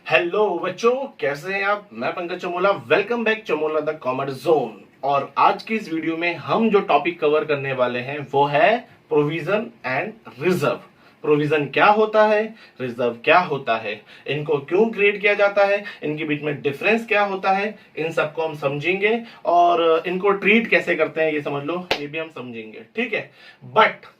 Hello बच्चों, कैसे हैं आप। मैं Pankaj Chamola, welcome back Chamola the commerce zone. और आज की इस वीडियो में हम जो टॉपिक कवर करने वाले हैं वो है प्रोविजन एंड रिजर्व। प्रोविजन क्या होता है, रिजर्व क्या होता है, इनको क्यों क्रिएट किया जाता है, इनके बीच में डिफरेंस क्या होता है, इन सबको हम समझेंगे। और इनको ट्रीट कैसे करते हैं ये समझ लो, ये भी हम समझेंगे, ठीक है। बट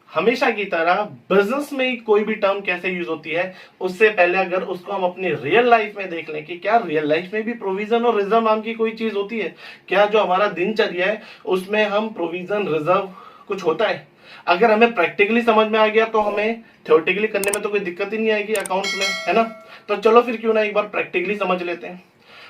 हमेशा की तरह बिजनेस में कोई भी टर्म कैसे यूज होती है, उससे पहले अगर उसको हम अपनी रियल लाइफ में देख लें कि क्या रियल लाइफ में भी प्रोविजन और रिजर्व नाम की कोई चीज होती है। क्या जो हमारा दिनचर्या है उसमें हम प्रोविजन रिजर्व कुछ होता है। अगर हमें प्रैक्टिकली समझ में आ गया तो हमें थ्योरेटिकली करने में तो कोई दिक्कत ही नहीं आएगी अकाउंट्स में, है ना। तो चलो फिर क्यों ना एक बार प्रैक्टिकली समझ लेते हैं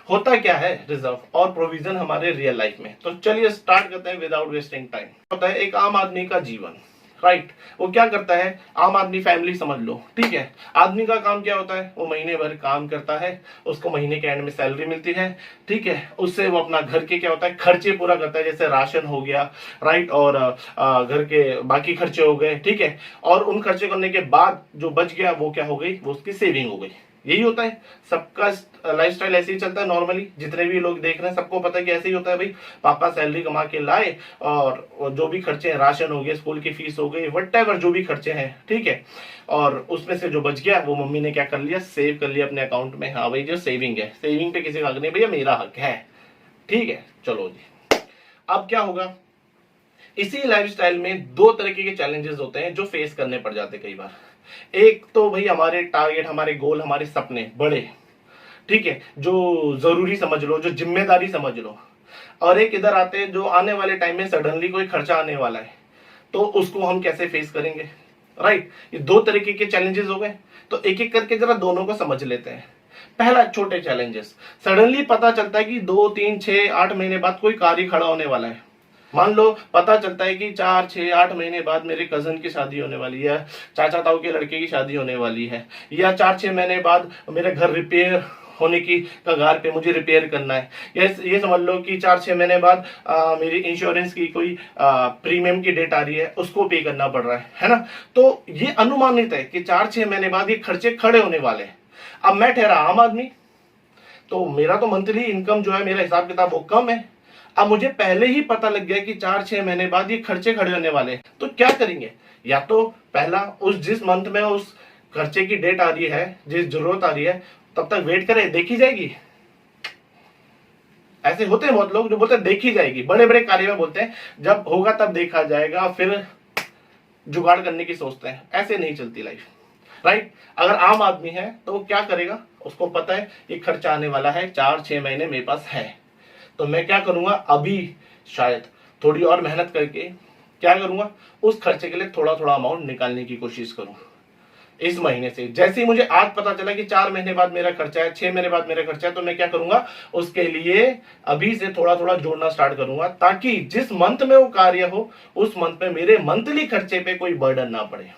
होता क्या है रिजर्व और प्रोविजन हमारे रियल लाइफ में। तो चलिए स्टार्ट करते हैं विदाउट वेस्टिंग टाइम। होता है एक आम आदमी का जीवन, राइट। वो क्या करता है, आम आदमी फैमिली समझ लो, ठीक है। आदमी का काम क्या होता है, वो महीने भर काम करता है, उसको महीने के एंड में सैलरी मिलती है, ठीक है। उससे वो अपना घर के क्या होता है खर्चे पूरा करता है, जैसे राशन हो गया, राइट। और घर के बाकी खर्चे हो गए, ठीक है। और उन खर्चे करने के बाद जो बच गया वो क्या हो गई, वो उसकी सेविंग हो गई। यही होता है सबका लाइफस्टाइल, ऐसे ही चलता है नॉर्मली। जितने भी लोग देख रहे हैं सबको पता है कि ऐसे ही होता है भाई। पापा सैलरी कमा के लाए और जो भी खर्चे हैं, राशन हो गए, स्कूल की फीस हो गई, वट जो भी खर्चे हैं, ठीक है। और उसमें से जो बच गया वो मम्मी ने क्या कर लिया, सेव कर लिया अपने अकाउंट में। हाँ भाई, जो सेविंग है, सेविंग पे किसी का हक नहीं भैया, मेरा हक है, ठीक है। चलो जी, अब क्या होगा, इसी लाइफस्टाइल में दो तरीके के चैलेंजेस होते हैं जो फेस करने पड़ जाते हैं कई बार। एक तो भाई हमारे टारगेट, हमारे गोल, हमारे सपने बड़े, ठीक है, जो जरूरी समझ लो, जो जिम्मेदारी समझ लो। और एक इधर आते हैं जो आने वाले टाइम में सडनली कोई खर्चा आने वाला है, तो उसको हम कैसे फेस करेंगे, राइट। ये दो तरीके के चैलेंजेस हो गए। तो एक एक करके जरा दोनों को समझ लेते हैं। पहला, छोटे चैलेंजेस। सडनली पता चलता है कि 2 3 6 8 महीने बाद कोई कार्य खड़ा होने वाला है। मान लो पता चलता है कि 4 6 8 महीने बाद मेरे कजन की शादी होने वाली है, चाचा ताऊ के लड़के की शादी होने वाली है, या 4 6 महीने बाद मेरे घर रिपेयर होने की कगार पे, मुझे रिपेयर करना है। ये समझ लो कि 4 6 महीने बाद मेरी इंश्योरेंस की कोई प्रीमियम की डेट आ रही है, उसको पे करना पड़ रहा है ना। तो ये अनुमानित है कि 4 6 महीने बाद ये खर्चे खड़े होने वाले हैं। अब मैं ठहरा आम आदमी, तो मेरा तो मंथली इनकम जो है, मेरा हिसाब किताब वो कम है। अब मुझे पहले ही पता लग गया कि 4 6 महीने बाद ये खर्चे खड़े होने वाले हैं, तो क्या करेंगे। या तो पहला, उस जिस मंथ में उस खर्चे की डेट आ रही है, जिस जरूरत आ रही है, तब तक वेट करें, देखी जाएगी। ऐसे होते हैं बहुत लोग जो बोलते हैं देखी जाएगी, बड़े बड़े कार्य में बोलते हैं जब होगा तब देखा जाएगा, फिर जुगाड़ करने की सोचते हैं। ऐसे नहीं चलती लाइफ, राइट। अगर आम आदमी है तो वो क्या करेगा, उसको पता है ये खर्चा आने वाला है, 4 6 महीने मेरे पास है, तो मैं क्या करूंगा, अभी शायद थोड़ी और मेहनत करके क्या करूंगा, उस खर्चे के लिए थोड़ा थोड़ा अमाउंट निकालने की कोशिश करूं इस महीने से। जैसे ही मुझे आज पता चला कि 4 महीने बाद मेरा खर्चा है, 6 महीने बाद मेरा खर्चा है, तो मैं क्या करूंगा, उसके लिए अभी से थोड़ा थोड़ा जोड़ना स्टार्ट करूंगा, ताकि जिस मंथ में वो कार्य हो, उस मंथ में मेरे मंथली खर्चे पे कोई बर्डन ना पड़े,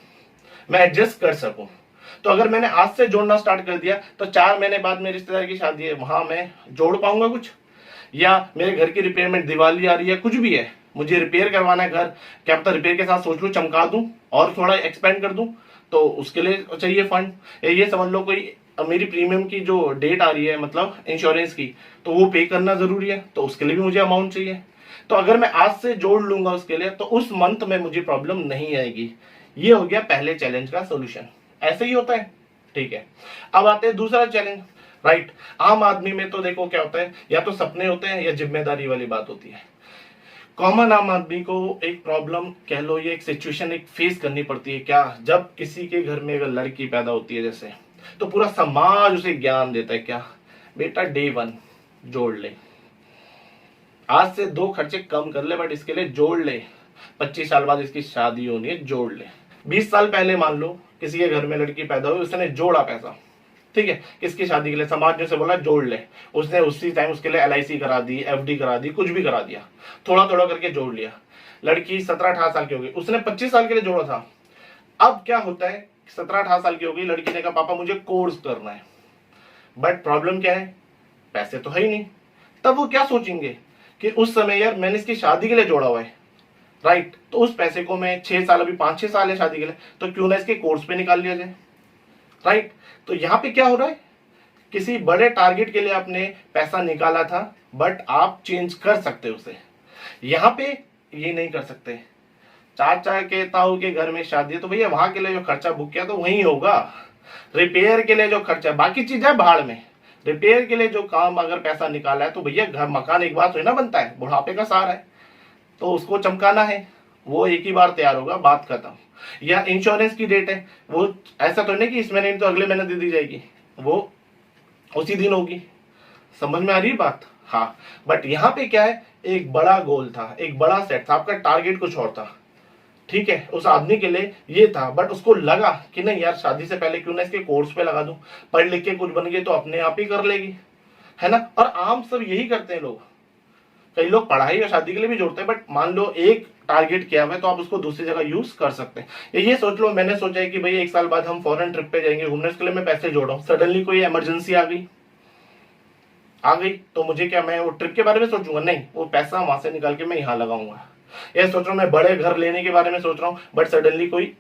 मैं एडजस्ट कर सकूं। तो अगर मैंने आज से जोड़ना स्टार्ट कर दिया तो 4 महीने बाद मेरे रिश्तेदार की शादी है, वहां मैं जोड़ पाऊंगा कुछ। या मेरे घर की रिपेयरमेंट, दिवाली आ रही है, कुछ भी है, मुझे रिपेयर करवाना है घर, क्या पता रिपेयर के साथ सोच लूं चमका दूं और थोड़ा एक्सपेंड कर दूं, तो उसके लिए चाहिए फंड। ये समझ लो कोई मेरी प्रीमियम की जो डेट आ रही है, मतलब इंश्योरेंस की, तो वो पे करना जरूरी है, तो उसके लिए भी मुझे अमाउंट चाहिए। तो अगर मैं आज से जोड़ लूंगा उसके लिए, तो उस मंथ में मुझे प्रॉब्लम नहीं आएगी। ये हो गया पहले चैलेंज का सोल्यूशन। ऐसे ही होता है, ठीक है। अब आते हैं दूसरा चैलेंज, राइट। आम आदमी में तो देखो क्या होता है, या तो सपने होते हैं या जिम्मेदारी वाली बात होती है। कॉमन आम आदमी को एक प्रॉब्लम कह लो, ये एक सिचुएशन एक फेस करनी पड़ती है। क्या, जब किसी के घर में अगर लड़की पैदा होती है जैसे, तो पूरा समाज उसे ज्ञान देता है, क्या बेटा डे 1 जोड़ ले, आज से 2 खर्चे कम कर ले, बट इसके लिए जोड़ ले, 25 साल बाद इसकी शादी होनी है, जोड़ ले। 20 साल पहले मान लो किसी के घर में लड़की पैदा हुई, उसने जोड़ा पैसा, ठीक है, किसकी शादी के लिए, समाज ने उसे बोला जोड़ ले, उसने उसी टाइम उसके लिए LIC करा दी, FD करा दी, कुछ भी करा दिया, थोड़ा थोड़ा करके जोड़ लिया। लड़की 17 18 साल की हो गई, उसने 25 साल के लिए जोड़ा था। अब क्या होता है, 17 18 साल की हो गई, लड़की ने कहा पापा मुझे कोर्स करना है, बट प्रॉब्लम क्या है, पैसे तो है ही नहीं। तब वो क्या सोचेंगे कि उस समय यार मैंने इसकी शादी के लिए जोड़ा हुआ है, राइट, तो उस पैसे को मैं 6 साल, अभी 5 6 साल है शादी के लिए, तो क्यों ना इसके कोर्स पे निकाल लिया जाए, राइट। तो यहां पे क्या हो रहा है, किसी बड़े टारगेट के लिए आपने पैसा निकाला था, बट आप चेंज कर सकते उसे। यहाँ पे ये नहीं कर सकते। चाचा के ताऊ के घर में शादी है तो भैया वहां के लिए जो खर्चा बुक किया तो वही होगा। रिपेयर के लिए जो खर्चा, बाकी चीजें भाड़ में, रिपेयर के लिए जो काम अगर पैसा निकाला है तो भैया घर मकान एक बार थोड़ी ना बनता है, बुढ़ापे का सहारा है, तो उसको चमकाना है, वो एक ही बार तैयार होगा, बात खत्म। या इंश्योरेंस की डेट है, वो ऐसा तो नहीं कि इस महीने तो अगले महीने दे दी जाएगी, वो उसी दिन होगी। समझ में आ रही बात? हाँ। बट यहाँ पे क्या है, एक बड़ा गोल था, एक बड़ा सेट था, आपका टारगेट कुछ और था, ठीक है। उस आदमी के लिए ये था, बट उसको लगा कि नहीं यार शादी से पहले क्यों ना इसके कोर्स पे लगा दूं, पढ़ लिख के कुछ बन गई तो अपने आप ही कर लेगी, है ना। और आम सब यही करते हैं लोग। कई लोग पढ़ाई और शादी के लिए भी जोड़ते हैं, बट मान लो एक टारगेट किया हुआ है तो आप उसको दूसरी जगह यूज कर सकते हैं। ये सोच लो, मैंने सोचा है कि भाई 1 साल बाद हम फॉरेन ट्रिप पे जाएंगे घूमने, उसके लिए मैं पैसे जोड़ रहा हूँ। सडनली कोई इमरजेंसी आ गई तो मुझे क्या, मैं वो ट्रिप के बारे में सोचूंगा? नहीं, वो पैसा वहां से निकाल के मैं यहाँ लगाऊंगा। ये सोच रहा हूँ मैं बड़े घर लेने के बारे में सोच रहा हूँ, बट सडनली कोई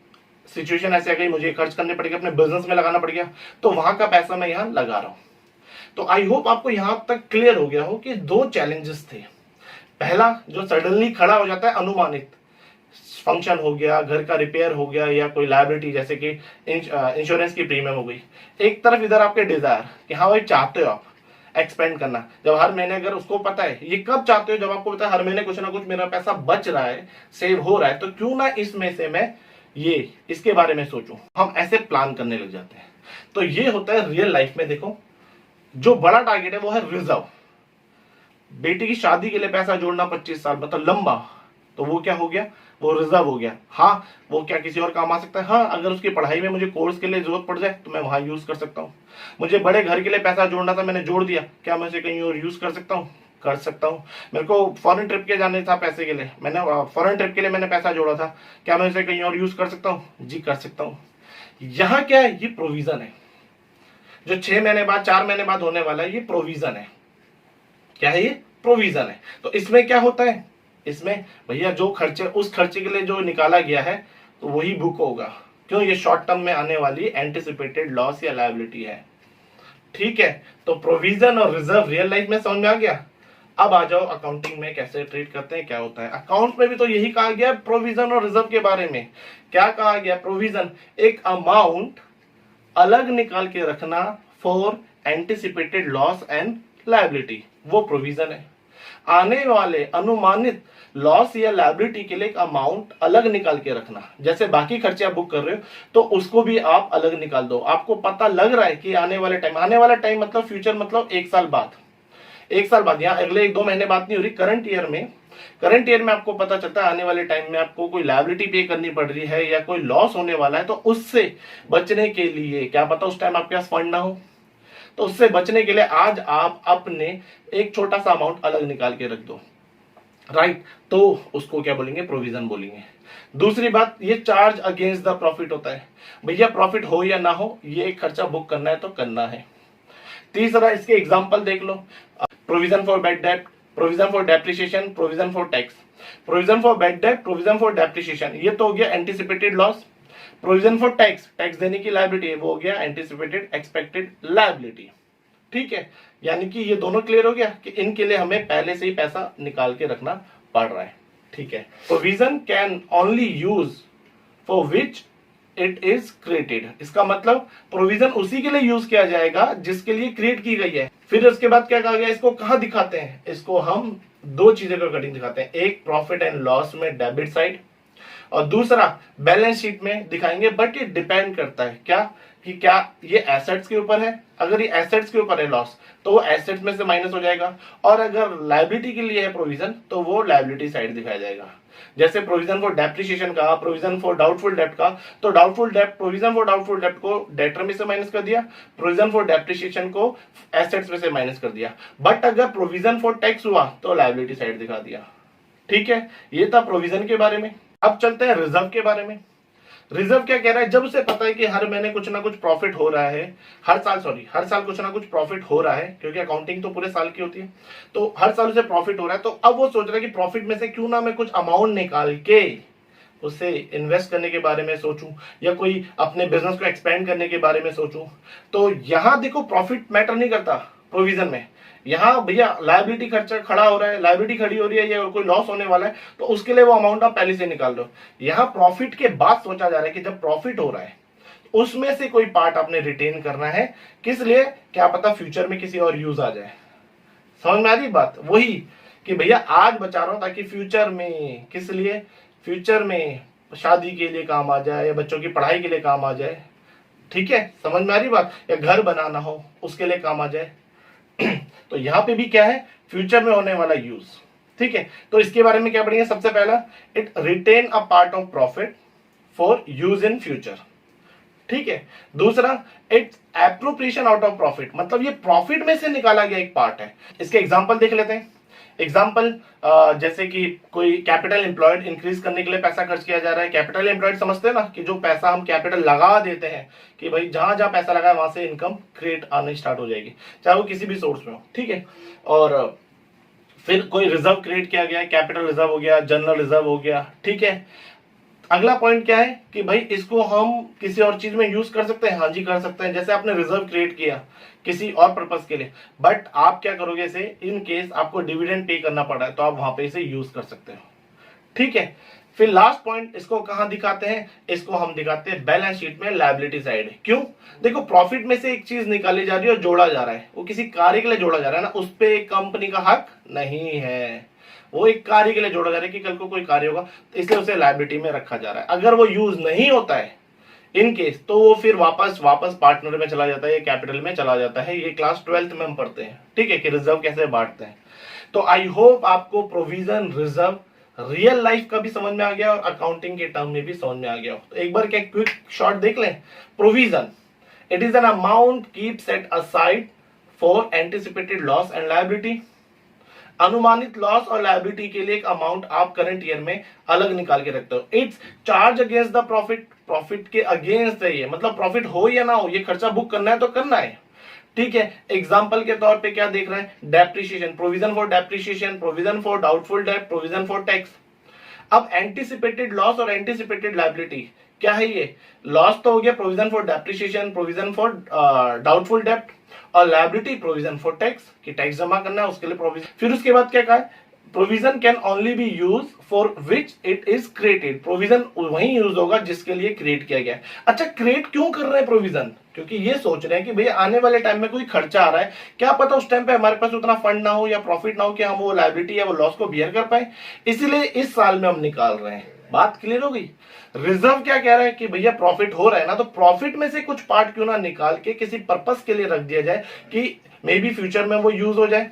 सिचुएशन ऐसी आ गई, मुझे खर्च करने पड़ गया, अपने बिजनेस में लगाना पड़ गया, तो वहां का पैसा मैं यहाँ लगा रहा हूँ। तो आई होप आपको यहां तक क्लियर हो गया हो कि 2 चैलेंजेस थे। पहला जो सडनली खड़ा हो जाता है, अनुमानित फंक्शन हो गया, घर का रिपेयर हो गया, या कोई लायबिलिटी जैसे कि इंश्योरेंस की प्रीमियम हो गई। एक तरफ इधर आपके डिजायर कि हाँ भाई चाहते हो आप एक्सपेंड करना, जब हर महीने, अगर उसको पता है, ये कब चाहते हो, जब आपको पता है हर महीने कुछ ना कुछ मेरा पैसा बच रहा है, सेव हो रहा है, तो क्यों ना इसमें से मैं ये इसके बारे में सोचूं। हम ऐसे प्लान करने लग जाते हैं। तो ये होता है रियल लाइफ में। देखो, जो बड़ा टारगेट है वो है रिजर्व। बेटी की शादी के लिए पैसा जोड़ना 25 साल, मतलब लंबा, तो वो क्या हो गया, वो रिजर्व हो गया। हाँ, वो क्या किसी और काम आ सकता है? हाँ, अगर उसकी पढ़ाई में मुझे कोर्स के लिए जरूरत पड़ जाए तो मैं वहां यूज कर सकता हूँ। मुझे बड़े घर के लिए पैसा जोड़ना था, मैंने जोड़ दिया, क्या मैं उसे कहीं और यूज कर सकता हूँ? कर सकता हूँ। मेरे को फॉरेन ट्रिप के जाने था पैसे के लिए, मैंने फॉरेन ट्रिप के लिए मैंने पैसा जोड़ा था, क्या मैं उसे कहीं और यूज कर सकता हूँ? जी कर सकता हूँ। यहाँ क्या है, ये प्रोविजन है। जो 6 महीने बाद, 4 महीने बाद होने वाला है, ये प्रोविजन है। क्या है ये? प्रोविजन है। तो इसमें क्या होता है, इसमें भैया जो खर्चे, उस खर्चे के लिए जो निकाला गया है तो वही बुक होगा। क्यों? ये शॉर्ट टर्म में आने वाली एंटिसिपेटेड लॉस या लायबिलिटी है, ठीक है। तो प्रोविजन और रिजर्व रियल लाइफ में समझ में आ गया। अब आ जाओ अकाउंटिंग में कैसे ट्रीट करते हैं, क्या होता है। अकाउंट में भी तो यही कहा गया प्रोविजन और रिजर्व के बारे में। क्या कहा गया? प्रोविजन एक अमाउंट अलग निकाल के रखना for anticipated loss and liability, वो प्रोविजन है। आने वाले अनुमानित लॉस या लायबिलिटी के लिए एक अमाउंट अलग निकाल के रखना। जैसे बाकी खर्चे आप बुक कर रहे हो तो उसको भी आप अलग निकाल दो। आपको पता लग रहा है कि आने वाले टाइम मतलब फ्यूचर, मतलब 1 साल बाद, 1 साल बाद, यहाँ अगले 1-2 महीने बात नहीं हो रही, करंट ईयर में आपको पता चलता है आने वाले टाइम में आपको कोई लायबिलिटी पे करनी पड़ रही है या कोई लॉस होने वाला है, तो उससे बचने के लिए, क्या पता उस टाइम आपके पास फंड ना हो, तो उससे बचने के लिए आज आप अपने एक छोटा सा अमाउंट अलग निकाल के रख दो, राइट। तो उसको क्या बोलेंगे? प्रोविजन बोलेंगे। दूसरी बात, ये चार्ज अगेंस्ट द प्रॉफिट होता है। भैया प्रॉफिट हो या ना हो, ये एक खर्चा बुक करना है तो करना है। तीसरा, इसके एग्जांपल देख लो, provision for bad debt, provision for depreciation, provision for tax. Provision for bad debt, provision for depreciation, ये तो हो गया anticipated loss. Provision for tax देने की लायबिलिटी है, वो हो गया एंटिसिपेटेड एक्सपेक्टेड लायबिलिटी, ठीक है। यानी कि ये दोनों क्लियर हो गया कि इनके लिए हमें पहले से ही पैसा निकाल के रखना पड़ रहा है, ठीक है। Provision can only use for which it is created. इसका मतलब प्रोविजन उसी के लिए यूज किया जाएगा जिसके लिए क्रिएट की गई है। फिर उसके बाद क्या कहा गया, इसको कहां दिखाते हैं? इसको हम 2 चीजों का कटिंग दिखाते हैं, एक प्रॉफिट एंड लॉस में डेबिट साइड, और दूसरा बैलेंस शीट में दिखाएंगे। बट ये डिपेंड करता है क्या, कि क्या ये एसेट्स के ऊपर है। अगर ये एसेट्स के ऊपर है लॉस तो वो एसेट्स में से माइनस हो जाएगा, और अगर लायबिलिटी के लिए है प्रोविजन तो वो लायबिलिटी साइड दिखाया जाएगा। जैसे प्रोविजन फॉर डेप्रिसिएशन का, प्रोविजन फॉर डाउटफुल डेप्ट का, तो doubtful dept, provision for doubtful डेप्ट को डेटर में से माइनस कर दिया, प्रोविजन फॉर डेप्रिसिएशन को एसेट्स में से माइनस कर दिया। बट अगर प्रोविजन फॉर टैक्स हुआ तो लायबिलिटी साइड दिखा दिया, ठीक है। ये था प्रोविजन के बारे में। अब चलते हैं रिजर्व के बारे में। रिजर्व क्या कह रहा है, जब उसे पता है कि हर महीने कुछ ना कुछ प्रॉफिट हो रहा है, हर साल कुछ ना कुछ प्रॉफिट हो रहा है, क्योंकि अकाउंटिंग तो पूरे साल की होती है, तो हर साल उसे प्रॉफिट हो रहा है, तो अब वो सोच रहा है कि प्रॉफिट में से क्यों ना मैं कुछ अमाउंट निकाल के उसे इन्वेस्ट करने के बारे में सोचूं या कोई अपने बिजनेस को एक्सपेंड करने के बारे में सोचूं, तो यहां देखो प्रॉफिट मैटर नहीं करता प्रोविजन में। यहाँ भैया लायबिलिटी खर्चा खड़ा हो रहा है, लायबिलिटी खड़ी हो रही है या कोई लॉस होने वाला है, तो उसके लिए वो अमाउंट आप पहले से निकाल दो। यहाँ प्रॉफिट के बाद सोचा जा रहा है कि जब प्रॉफिट हो रहा है उसमें से कोई पार्ट आपने रिटेन करना है। किस लिए? क्या पता फ्यूचर में किसी और यूज आ जाए। समझ में आ रही बात? वही कि भैया आज बचा रहा हूं ताकि फ्यूचर में, किस लिए? फ्यूचर में शादी के लिए काम आ जाए या बच्चों की पढ़ाई के लिए काम आ जाए। ठीक है, समझ में आ रही बात? या घर बनाना हो उसके लिए काम आ जाए। तो यहां पे भी क्या है? फ्यूचर में होने वाला यूज। ठीक है, तो इसके बारे में क्या पढ़ेंगे? सबसे पहला, it retain a part of profit for use in future. ठीक है, दूसरा, it's appropriation out of profit, मतलब ये प्रॉफिट में से निकाला गया एक पार्ट है। इसके एग्जांपल देख लेते हैं। एग्जांपल जैसे कि कोई कैपिटल एम्प्लॉयड इंक्रीज करने के लिए पैसा खर्च किया जा रहा है। कैपिटल एम्प्लॉयड समझते हैं ना, कि जो पैसा हम कैपिटल लगा देते हैं कि भाई जहां जहां पैसा लगा है वहां से इनकम क्रिएट आने स्टार्ट हो जाएगी, चाहे वो किसी भी सोर्स में हो। ठीक है, और फिर कोई रिजर्व क्रिएट किया गया, कैपिटल रिजर्व हो गया, जनरल रिजर्व हो गया। ठीक है, अगला पॉइंट क्या है कि भाई इसको हम किसी और चीज में यूज कर सकते हैं। हाँ जी, कर सकते हैं। जैसे आपने रिजर्व क्रिएट किया किसी और पर्पस के लिए, बट आप क्या करोगे इसे, इन केस आपको डिविडेंड पे करना पड़ा है तो आप वहां पे इसे यूज कर सकते हो। ठीक है, फिर लास्ट पॉइंट, इसको कहां दिखाते हैं? इसको हम दिखाते हैं बैलेंस शीट में, लायबिलिटी साइड। क्यों? देखो प्रॉफिट में से एक चीज निकाली जा रही है और जोड़ा जा रहा है, वो किसी कार्य के लिए जोड़ा जा रहा है ना, उस पर कंपनी का हक नहीं है। वो एक कार्य के लिए जोड़ा जा रहा है कि कल को कोई कार्य होगा, तो इसलिए उसे लायबिलिटी में रखा जा रहा है। अगर वो यूज नहीं होता है इन केस, तो वो फिर वापस पार्टनर में चला जाता है या कैपिटल में चला जाता है। ये क्लास 12th में हम पढ़ते हैं। ठीक है, कि रिजर्व कैसे बांटते हैं। तो आई होप आपको प्रोविजन, रिजर्व रियल लाइफ का भी समझ में आ गया और अकाउंटिंग के टर्म में भी समझ में आ गया हो। तो एक बार क्या क्विक शॉर्ट देख लें। Provision, it is an amount keep set aside for anticipated loss and liability. अनुमानित लॉस और लायबिलिटी के लिए एक अमाउंट आप करंट ईयर में अलग निकाल के रखते हो। It's charge against the profit, profit के अगेंस्ट है ये, मतलब प्रॉफिट हो या ना हो ये खर्चा बुक करना है तो करना है। ठीक है, एग्जांपल के तौर पे क्या देख रहे हैं? Depreciation, provision for depreciation, provision for doubtful debt, provision for tax. अब एंटिसिपेटेड लॉस और एंटिसिपेटेड लायबिलिटी क्या है? ये लॉस तो हो गया, provision for depreciation, provision for doubtful debt, और लायबिलिटी प्रोविजन फॉर टैक्स, कि टैक्स जमा करना है उसके लिए प्रोविजन। फिर उसके बाद क्या कहा है? Provision can only B use for which it is created, provision वही यूज होगा जिसके लिए क्रिएट किया गया है। अच्छा, क्रिएट क्यों कर रहे हैं प्रोविजन? क्योंकि ये सोच रहे हैं कि भैया आने वाले टाइम में कोई खर्चा आ रहा है, क्या पता उस टाइम पे हमारे पास उतना फंड ना हो या प्रॉफिट ना हो कि हम वो लायबिलिटी या वो लॉस को बियर कर पाए, इसीलिए इस साल में हम निकाल रहे हैं। बात क्लियर हो गई? रिजर्व क्या कह रहा है कि भैया प्रॉफिट हो रहा है ना, तो प्रॉफिट में से कुछ पार्ट क्यों ना निकाल के किसी पर्पस के लिए रख दिया जाए कि मे बी फ्यूचर में वो यूज हो जाए।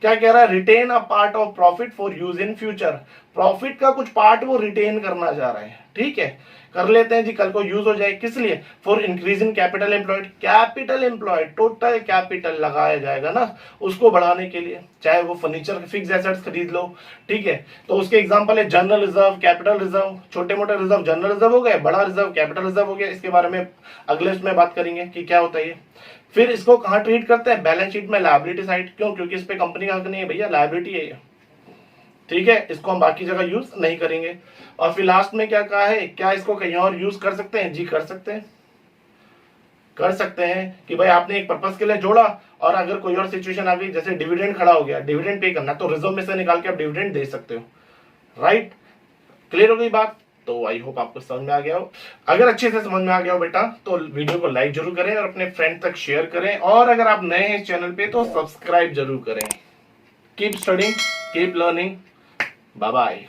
क्या कह रहा है? Retain a part of profit for use in future, profit का कुछ पार्ट वो रिटेन करना चाह रहा है। ठीक है, कर लेते हैं जी, कल को यूज हो जाए। किस लिए? For increase in capital employed, capital employed total capital लगाया जाएगा ना उसको बढ़ाने के लिए, चाहे वो फर्नीचर फिक्स एसेट्स खरीद लो। ठीक है, तो उसके एग्जांपल है जनरल रिजर्व, कैपिटल रिजर्व। छोटे मोटे रिजर्व जनरल रिजर्व हो गए, बड़ा रिजर्व कैपिटल रिजर्व हो गया। इसके बारे में अगले उसमें बात करेंगे कि क्या होता है ये। फिर इसको कहां ट्रीट करते हैं? बैलेंस शीट में, लायबिलिटी साइड। क्यों? क्योंकि इस पे कंपनी का हक नहीं है भैया, लायबिलिटी है ये। ठीक है, इसको हम बाकी जगह यूज नहीं करेंगे। और फिर लास्ट में क्या कहा है? क्या इसको कहीं और यूज कर सकते हैं? जी कर सकते हैं, कर सकते हैं कि भाई आपने एक पर्पस के लिए जोड़ा और अगर कोई और सिचुएशन आ गई, जैसे डिविडेंड खड़ा हो गया, डिविडेंड पे करना, तो रिजर्व में से निकाल के आप डिविडेंड दे सकते हो। राइट, क्लियर हो गई बात? तो आई होप आपको समझ में आ गया हो। अगर अच्छे से समझ में आ गया हो बेटा, तो वीडियो को लाइक जरूर करें और अपने फ्रेंड तक शेयर करें, और अगर आप नए हैं इस चैनल पे तो सब्सक्राइब जरूर करें। Keep studying, keep learning, bye bye.